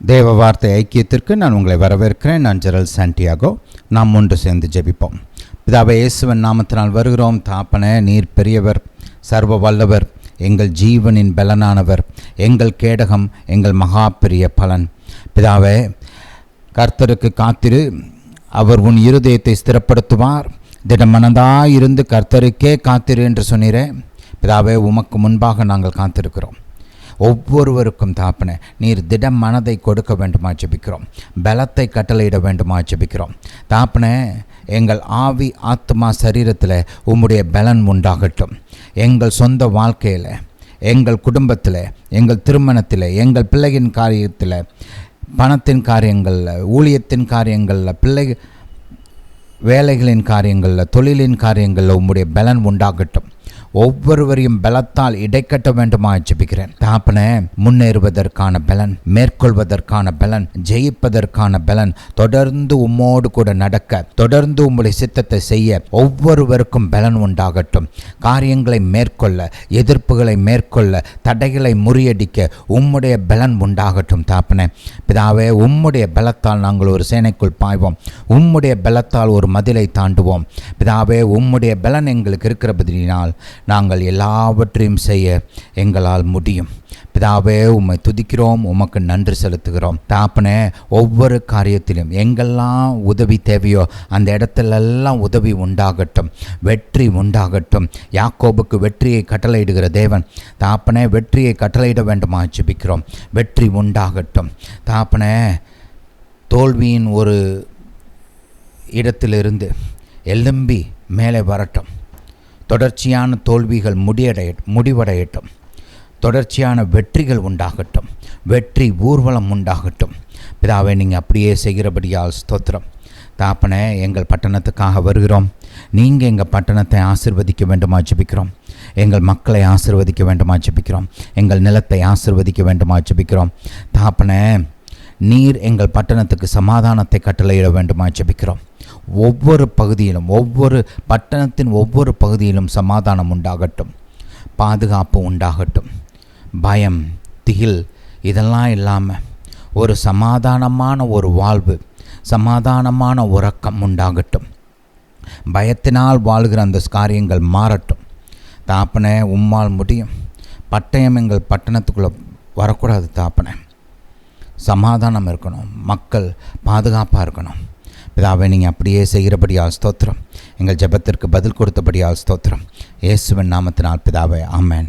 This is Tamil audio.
தேவ வார்த்தை ஐக்கியத்திற்கு நான் உங்களை வரவேற்கிறேன். நான் ஜெரல் சாண்டியாகோ. நாம் ஒன்று சேர்ந்து ஜெபிப்போம். பிதாவே, இயேசுவின் நாமத்தினால் வருகிறோம். தாப்பனே, நீர் பெரியவர், சர்வ வல்லவர், எங்கள் ஜீவனின் பலனானவர், எங்கள் கேடகம், எங்கள் மகா பெரிய பலன். பிதாவே, கர்த்தருக்கு காத்திரு, அவர் உன் இருதயத்தை ஸ்திரப்படுத்துவார். திடமனதாயிருந்து கர்த்தருக்கே காத்திரு என்று சொன்னீரே. பிதாவே, உமக்கு முன்பாக நாங்கள் காத்திருக்கிறோம். ஒவ்வொருவருக்கும் தாப்பனே, நீர் திடம் மனதை கொடுக்க வேண்டுமா ஜெபிக்கிறோம். பலத்தை கட்டளையிட வேண்டுமா ஜெபிக்கிறோம். தாப்பனே, எங்கள் ஆவி ஆத்மா சரீரத்தில் உம்முடைய பலன் உண்டாகட்டும். எங்கள் சொந்த வாழ்க்கையில், எங்கள் குடும்பத்தில், எங்கள் திருமணத்தில், எங்கள் பிள்ளையின் காரியத்தில், பணத்தின் காரியங்களில், ஊழியத்தின் காரியங்களில், வேலைகளின் காரியங்களில், தொழிலின் காரியங்களில் உம்முடைய பலன் உண்டாகட்டும். ஒவ்வொருவரையும் பலத்தால் இடைக்கட்ட வேண்டுமா ஜெபிக்கிறேன். தாப்பனே, முன்னேறுவதற்கான பலன், மேற்கொள்வதற்கான பலன், ஜெயிப்பதற்கான பலன், தொடர்ந்து உம்மோடு கூட நடக்க, தொடர்ந்து உம்முடைய சித்தத்தை செய்ய ஒவ்வொருவருக்கும் பலன் உண்டாகட்டும். காரியங்களை மேற்கொள்ள, எதிர்ப்புகளை மேற்கொள்ள, தடைகளை முறியடிக்க உம்முடைய பலன் உண்டாகட்டும். தாப்பனே, பிதாவே, உம்முடைய பலத்தால் நாங்கள் ஒரு சேனைக்குள் பாய்வோம். உம்முடைய பலத்தால் ஒரு மதிலை தாண்டுவோம். பிதாவே, உம்முடைய பலன் எங்களுக்கு இருக்கிறபடியினால் நாங்கள் எல்லாவற்றையும் செய்ய எங்களால் முடியும். பிதாவே, உம்மை துதிக்கிறோம், உமக்கு நன்றி செலுத்துகிறோம். தாப்பனே, ஒவ்வொரு காரியத்திலும் எங்கெல்லாம் உதவி தேவையோ அந்த இடத்துலெல்லாம் உதவி உண்டாகட்டும், வெற்றி உண்டாகட்டும். யாக்கோபுக்கு வெற்றியை கட்டளையிடுகிற தேவன், தாப்பனே, வெற்றியை கட்டளையிட வேண்டுமா ஜெபிக்கிறோம். வெற்றி உண்டாகட்டும். தாப்பனே, தோல்வியின் ஒரு இடத்திலிருந்து எழும்பி மேலே வரட்டும். தொடர்ச்சியான தோல்விகள் முடிவடையட்டும். தொடர்ச்சியான வெற்றிகள் உண்டாகட்டும். வெற்றி ஊர்வலம் உண்டாகட்டும். பிதாவே, நீங்கள் அப்படியே செய்கிறபடியால் ஸ்தோத்திரம். தாப்பனே, எங்கள் பட்டணத்துக்காக வருகிறோம். நீங்கள் எங்கள் பட்டணத்தை ஆசீர்வதிக்க வேண்டுமா ஜெபிக்கிறோம். எங்கள் மக்களை ஆசீர்வதிக்க வேண்டுமா ஜெபிக்கிறோம். எங்கள் நிலத்தை ஆசீர்வதிக்க வேண்டுமா ஜெபிக்கிறோம். தாப்பனே, நீர் எங்கள் பட்டணத்துக்கு சமாதானத்தை கட்டளையிட வேண்டுமா ஜெபிக்கிறோம். ஒவ்வொரு பகுதியிலும், ஒவ்வொரு பட்டணத்தின் ஒவ்வொரு பகுதியிலும் சமாதானம் உண்டாகட்டும், பாதுகாப்பு உண்டாகட்டும். பயம், திகில் இதெல்லாம் இல்லாமல் ஒரு சமாதானமான ஒரு வாழ்வு, சமாதானமான உறக்கம் உண்டாகட்டும். பயத்தினால் வாழ்கிற அந்த காரியங்கள் மாறட்டும். தாப்பனே, உம்மால் முடியும். பட்டயம் எங்கள் பட்டணத்துக்குள்ளே வரக்கூடாது. தாப்பனே, சமாதானம் இருக்கணும், மக்கள் பாதுகாப்பாக இருக்கணும். பிதாவே, நீங்கள் அப்படியே செய்கிறபடியால் ஸ்தோத்திரம். எங்கள் ஜெபத்திற்கு பதில் கொடுத்தபடியால் ஸ்தோத்திரம். இயேசுவின் நாமத்தினால் பிதாவே, ஆமென்.